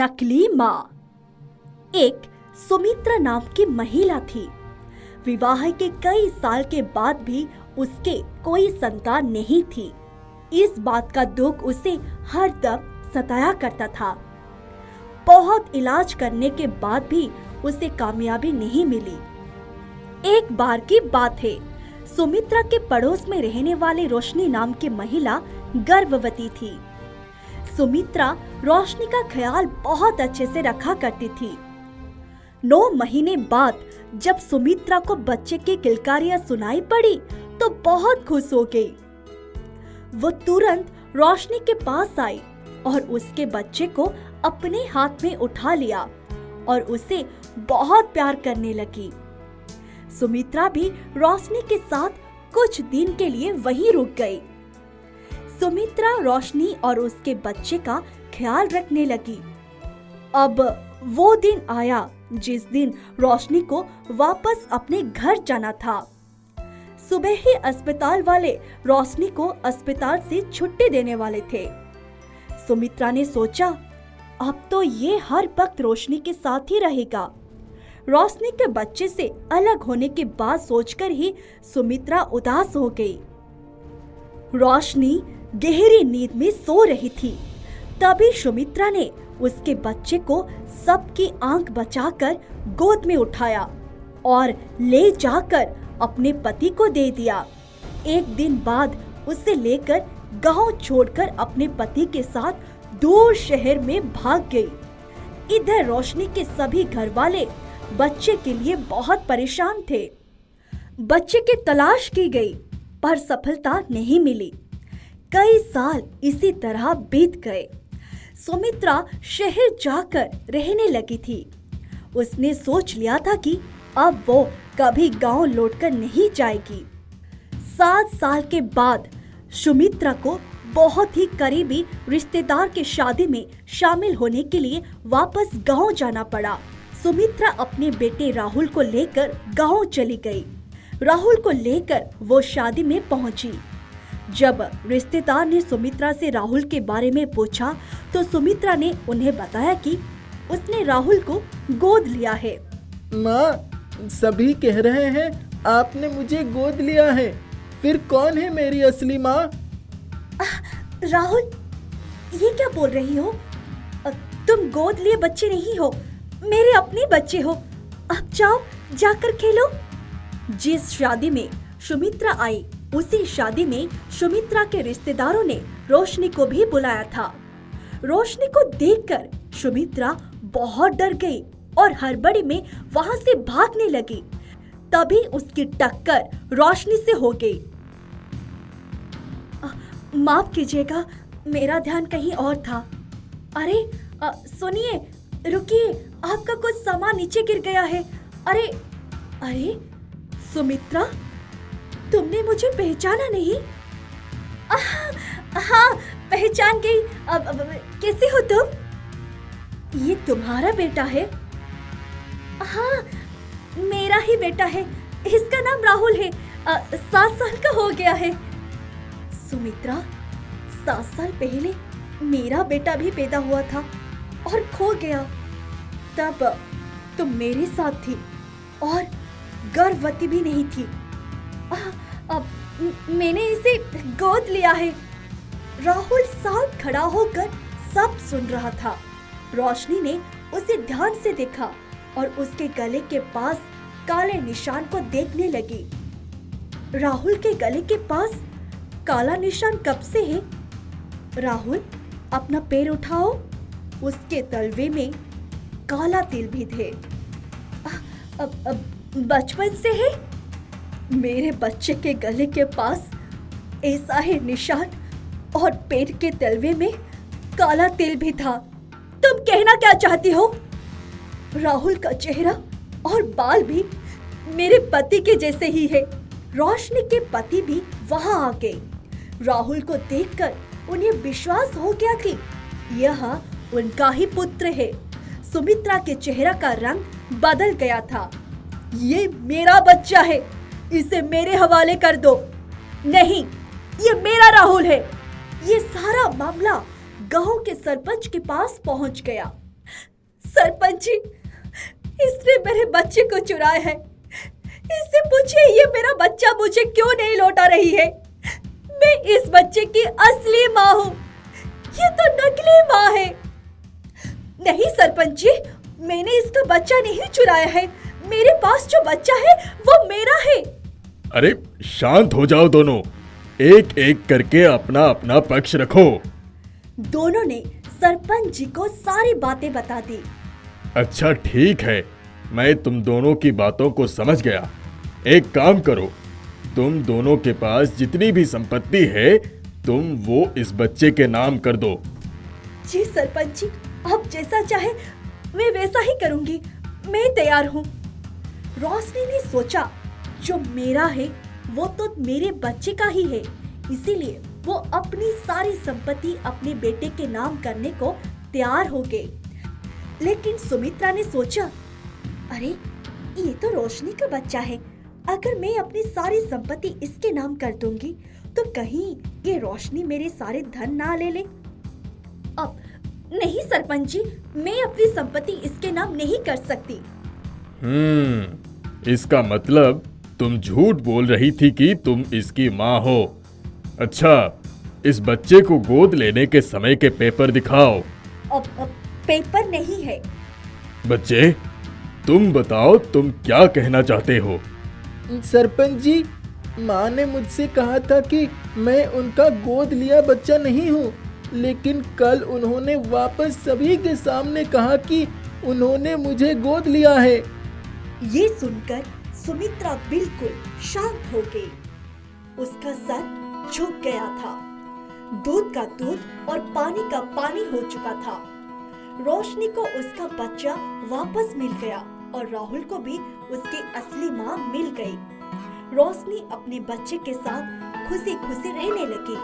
नकली माँ। एक सुमित्रा नाम की महिला थी। विवाह के कई साल के बाद भी उसके कोई संतान नहीं थी। इस बात का दुख उसे हर दम सताया करता था। बहुत इलाज करने के बाद भी उसे कामयाबी नहीं मिली। एक बार की बात है, सुमित्रा के पड़ोस में रहने वाली रोशनी नाम की महिला गर्भवती थी। सुमित्रा रोशनी का ख्याल बहुत अच्छे से रखा करती थी। 9 महीने बाद जब सुमित्रा को बच्चे की किलकारियां सुनाई पड़ी तो बहुत खुश हो गई। वो तुरंत रोशनी के पास आई और उसके बच्चे को अपने हाथ में उठा लिया और उसे बहुत प्यार करने लगी। सुमित्रा भी रोशनी के साथ कुछ दिन के लिए वहीं रुक गई। सुमित्रा रोशनी और उसके बच्चे का ख्याल रखने लगी। अब वो दिन आया जिस दिन रोशनी को वापस अपने घर जाना था। सुबह ही अस्पताल वाले रोशनी को अस्पताल से छुट्टी देने वाले थे। सुमित्रा ने सोचा, अब तो ये हर वक्त रोशनी के साथ ही रहेगा। रोशनी के बच्चे से अलग होने की बात सोचकर ही सुमित्रा उदास हो गई। रोशनी गहरी नींद में सो रही थी। तभी सुमित्रा ने उसके बच्चे को सबकी आंख बचाकर गोद में उठाया और ले जाकर अपने पति को दे दिया। एक दिन बाद उसे लेकर गांव छोड़कर अपने पति के साथ दूर शहर में भाग गई। इधर रोशनी के सभी घर वाले बच्चे के लिए बहुत परेशान थे। बच्चे की तलाश की गई पर सफलता नहीं मिली। कई साल इसी तरह बीत गए। सुमित्रा शहर जाकर रहने लगी थी। उसने सोच लिया था कि अब वो कभी गांव लौटकर नहीं जाएगी। 7 साल के बाद सुमित्रा को बहुत ही करीबी रिश्तेदार की शादी में शामिल होने के लिए वापस गांव जाना पड़ा। सुमित्रा अपने बेटे राहुल को लेकर गांव चली गई। राहुल को लेकर वो शादी में पहुंची। जब रिश्तेदार ने सुमित्रा से राहुल के बारे में पूछा तो सुमित्रा ने उन्हें बताया कि उसने राहुल को गोद लिया है। माँ, सभी कह रहे हैं आपने मुझे गोद लिया है, फिर कौन है मेरी असली माँ? राहुल, ये क्या बोल रही हो? तुम गोद लिए बच्चे नहीं हो, मेरे अपने बच्चे हो। अब जाओ, जाकर खेलो। जिस शादी में सुमित्रा आई उसी शादी में सुमित्रा के रिश्तेदारों ने रोशनी को भी बुलाया था। रोशनी को देखकर सुमित्रा बहुत डर गई और हड़बड़ी में वहां से भागने लगी। तभी उसकी टक्कर रोशनी से हो गई। माफ कीजिएगा, मेरा ध्यान कहीं और था। अरे सुनिए, रुकिए, आपका कुछ सामान नीचे गिर गया है। अरे अरे सुमित्रा, तुमने मुझे पहचाना नहीं? हाँ, पहचान गई। अब कैसे हो तुम? ये तुम्हारा बेटा है? हाँ, मेरा ही बेटा है। इसका नाम राहुल है। 7 साल का हो गया है। सुमित्रा, 7 साल पहले मेरा बेटा भी पैदा हुआ था और खो गया। तब तुम मेरे साथ थी और गर्भवती भी नहीं थी। अब मैंने इसे गोद लिया है। राहुल साथ खड़ा होकर सब सुन रहा था। रोशनी ने उसे ध्यान से देखा और उसके गले के पास काले निशान को देखने लगी। राहुल के गले के पास काला निशान कब से है? राहुल, अपना पैर उठाओ। उसके तलवे में काला तिल भी थे। अब बचपन से है? मेरे बच्चे के गले के पास ऐसा ही निशान और पेट के तलवे में काला तिल भी था। तुम कहना क्या चाहती हो? राहुल का चेहरा और बाल भी मेरे पति के जैसे ही है। रोशनी के पति भी वहां आ गए। राहुल को देखकर उन्हें विश्वास हो गया कि यह उनका ही पुत्र है। सुमित्रा के चेहरा का रंग बदल गया था। ये मेरा बच्चा है, इसे मेरे हवाले कर दो। नहीं, ये मेरा राहुल है। ये सारा मामला गांव के सरपंच के पास पहुंच गया। सरपंच जी, इसने मेरे बच्चे को चुराया है। इससे पूछिए ये मेरा बच्चा मुझे क्यों नहीं लौटा रही है। मैं इस बच्चे की असली माँ हूँ, ये तो नकली माँ है। नहीं सरपंच जी, मैंने इसका बच्चा नहीं चुराया है। मेरे पास जो बच्चा है वो मेरा है। अरे शांत हो जाओ दोनों, एक एक करके अपना अपना पक्ष रखो। दोनों ने सरपंच जी को सारी बातें बता दी। अच्छा ठीक है, मैं तुम दोनों की बातों को समझ गया। एक काम करो, तुम दोनों के पास जितनी भी संपत्ति है तुम वो इस बच्चे के नाम कर दो। जी सरपंच जी, आप जैसा चाहे मैं वैसा ही करूंगी। मैं तैयार हूँ। रोशनी ने सोचा जो मेरा है वो तो मेरे बच्चे का ही है, इसीलिए वो अपनी सारी संपत्ति अपने बेटे के नाम करने को तैयार हो गए। लेकिन सुमित्रा ने सोचा, अरे ये तो रोशनी का बच्चा है, अगर मैं अपनी सारी संपत्ति इसके नाम कर दूंगी तो कहीं ये रोशनी मेरे सारे धन ना ले ले। अब नहीं सरपंच जी, मैं अपनी संपत्ति इसके नाम नहीं कर सकती। इसका मतलब तुम झूठ बोल रही थी कि तुम इसकी माँ हो। अच्छा, इस बच्चे को गोद लेने के समय के पेपर दिखाओ। अब पेपर नहीं है। बच्चे, तुम बताओ तुम क्या कहना चाहते हो। सरपंच जी, माँ ने मुझसे कहा था कि मैं उनका गोद लिया बच्चा नहीं हूँ, लेकिन कल उन्होंने वापस सभी के सामने कहा कि उन्होंने मुझे गोद लिया है। ये सुनकर सुमित्रा बिल्कुल शांत हो गई। उसका सर झुक गया था। दूध का दूध और पानी का पानी हो चुका था। रोशनी को उसका बच्चा वापस मिल गया और राहुल को भी उसकी असली माँ मिल गई। रोशनी अपने बच्चे के साथ खुशी खुशी रहने लगी।